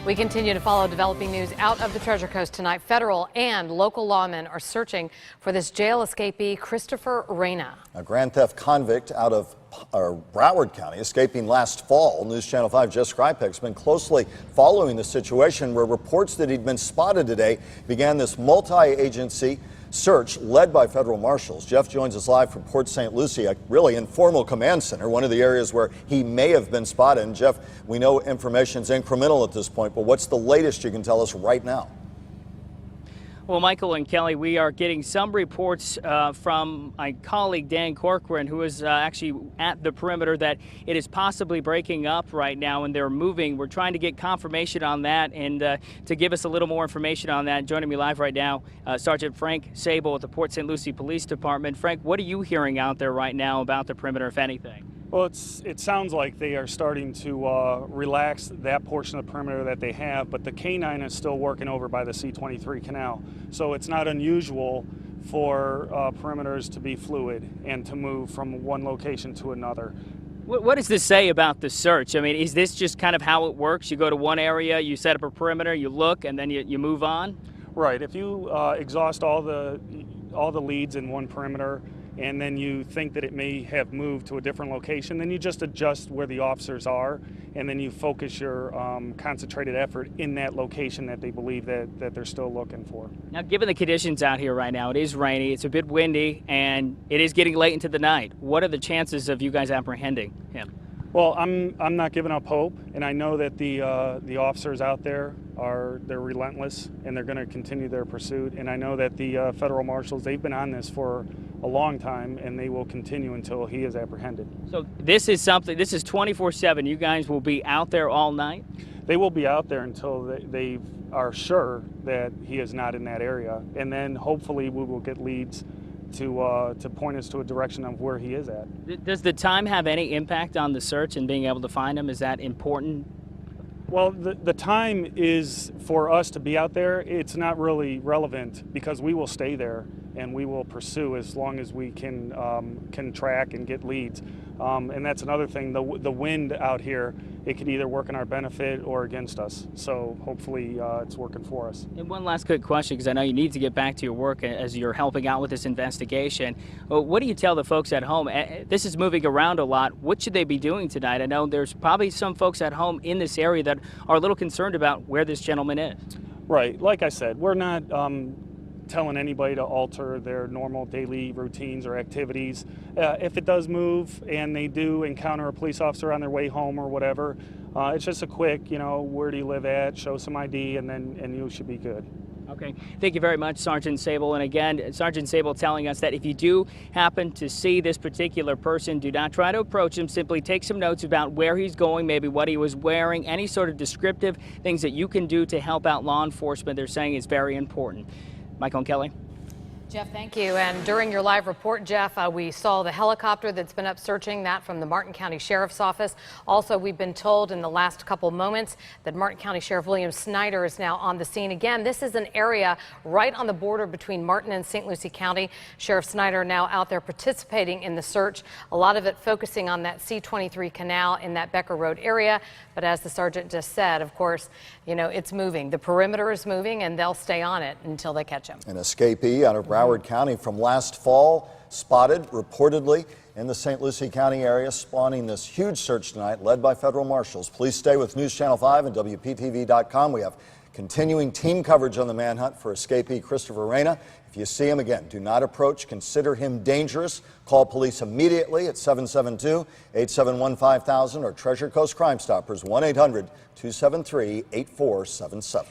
We continue to follow developing news out of the Treasure Coast tonight. Federal and local lawmen are searching for this jail escapee, Christopher Reyna. A grand theft convict out of Broward County, escaping last fall. News Channel 5 Jeff Skrzypek has been closely following the situation, where reports that he'd been spotted today began this multi-agency search led by federal marshals. Jeff joins us live from Port St. Lucie, a really informal command center, one of the areas where he may have been spotted. And Jeff, we know information's incremental at this point, but what's the latest you can tell us right now? Well, Michael and Kelly, we are getting some reports from my colleague Dan Corcoran, who is actually at the perimeter, that it is possibly breaking up right now and they're moving. We're trying to get confirmation on that, and to give us a little more information on that, joining me live right now, Sergeant Frank Sable at the Port St. Lucie Police Department. Frank, what are you hearing out there right now about the perimeter, if anything? Well, it sounds like they are starting to relax that portion of the perimeter that they have, but the K-9 is still working over by the C-23 canal. So it's not unusual for perimeters to be fluid and to move from one location to another. What does this say about the search? I mean, is this just kind of how it works? You go to one area, you set up a perimeter, you look, and then you move on? Right. If you exhaust all the leads in one perimeter, and then you think that it may have moved to a different location, then you just adjust where the officers are, and then you focus your concentrated effort in that location that they believe that they're still looking for. Now, given the conditions out here right now, it is rainy, it's a bit windy, and it is getting late into the night. What are the chances of you guys apprehending him? Well, I'm not giving up hope, and I know that the officers out there they're relentless, and they're going to continue their pursuit. And I know that the federal marshals, they've been on this for a long time, and they will continue until he is apprehended. So this is 24/7. You guys will be out there all night? They will be out there until they are sure that he is not in that area, and then hopefully we will get leads to point us to a direction of where he is at. Does the time have any impact on the search and being able to find him? Is that important? Well, the time is for us to be out there. It's not really relevant, because we will stay there and we will pursue as long as we can track and get leads. And that's another thing. The wind out here, it could either work in our benefit or against us. So hopefully it's working for us. And one last quick question, because I know you need to get back to your work as you're helping out with this investigation. What do you tell the folks at home? This is moving around a lot. What should they be doing tonight? I know there's probably some folks at home in this area that are a little concerned about where this gentleman is. Right. Like I said, we're not telling anybody to alter their normal daily routines or activities. If it does move and they do encounter a police officer on their way home or whatever, it's just a quick, where do you live at, show some ID, and you should be good. Okay, thank you very much, Sergeant Sable. And again, Sergeant Sable telling us that if you do happen to see this particular person, do not try to approach him. Simply take some notes about where he's going, maybe what he was wearing, any sort of descriptive things that you can do to help out law enforcement. They're saying is very important. Michael and Kelly. Jeff, thank you. And during your live report, Jeff, we saw the helicopter that's been up searching, that from the Martin County Sheriff's Office. Also, we've been told in the last couple moments that Martin County Sheriff William Snyder is now on the scene. Again, this is an area right on the border between Martin and St. Lucie County. Sheriff Snyder now out there participating in the search, a lot of it focusing on that C-23 canal in that Becker Road area. But as the sergeant just said, of course, it's moving. The perimeter is moving, and they'll stay on it until they catch him. An escapee out of Broward County from last fall, spotted reportedly in the St. Lucie County area, spawning this huge search tonight led by federal marshals. Please stay with News Channel 5 and WPTV.com. We have continuing team coverage on the manhunt for escapee Christopher Reyna. If you see him again, do not approach. Consider him dangerous. Call police immediately at 772-871-5000 or Treasure Coast Crime Stoppers 1-800-273-8477.